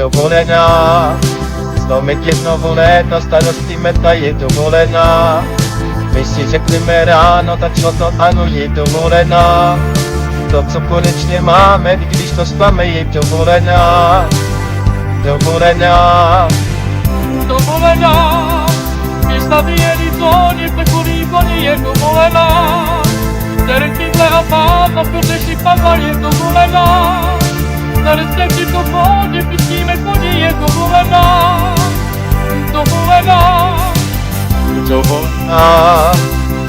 dovolená. Zlomit jedno léto, starosti meta je dovolená. My si řekneme ráno, tak šlo to, ano, je dovolená. To, co konečně máme, když to spame, je dovolená. Dovolená. Dovolená, města vyjeli zóně, plekulí koně je dovolená. Terekýhle a pán, na proteši pava je dovolená. Na recepci to vodě, pustíme koně je dovolená. Dovolená. Dovolená.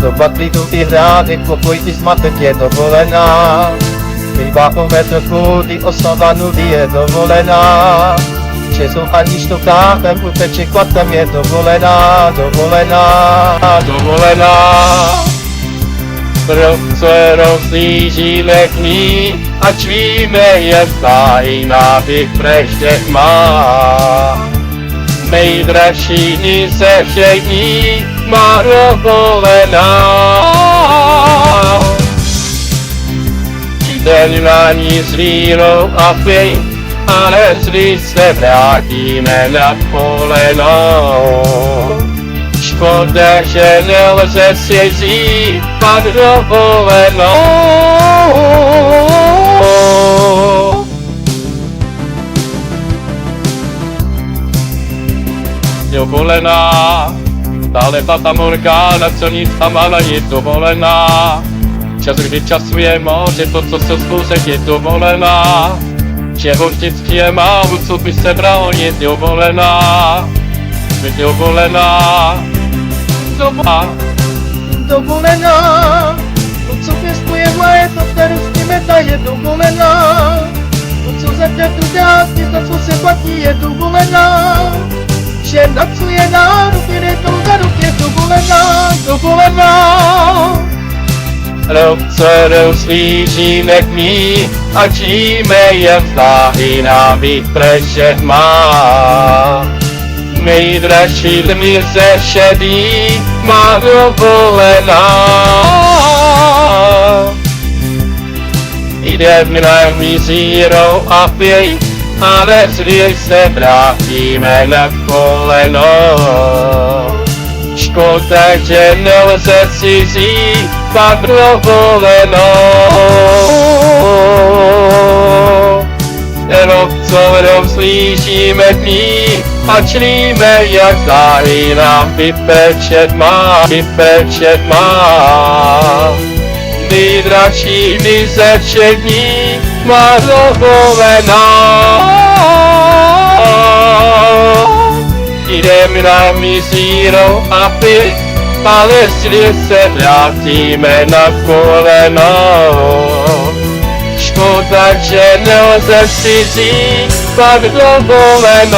Doba klidu i hrádek, pokoj i zmatek je dovolená. Bývá po metr chůdy, oslava nudy je dovolená. Česou aniž to táhem, uteče kvatem je dovolená. Dovolená. Dovolená. Proce rozlíží lehný, ač víme, je vzájí nádych preždech má. Nejdražší dny ze všech dní má dovolená. Den na ní s vírou a pěj, ale zli se vrátíme na kolenou. Škoda, že nelze si zípat dovolenou. Dovolená, stále Fata Morgana, co nic tam ale je dovolená. Čas, kdy časuje moře, to, co se zkusek, je dovolená. Čeho vždycky je málo, co by se bralo, je dovolená. Dovolená. Dovolená, to, co pěstuje léto, starosti meta je dovolená. To, co země tu dát, to, co se platí, je dovolená. Že na co je nárok, jde to za rok, je dovolená. Dovolená. Roce rozlíží nechmí, a žijeme je vzdáhy nábít prežet má. Nejdražší dny ze šedý má dovolená. Jdeme na mizírou a pěj, ale zli se vrátíme na kolenou. Škoda, že nelze si získat dovolenou. Rok co rozlížíme dní a člíme, jak záhy nám vypečet má. Nejdražší dny ze všech dní má dovolená. Jdeme na mizírou a pět, ale zli se vrátíme na kolenou. Škoda, že nelze si získat dovolenou.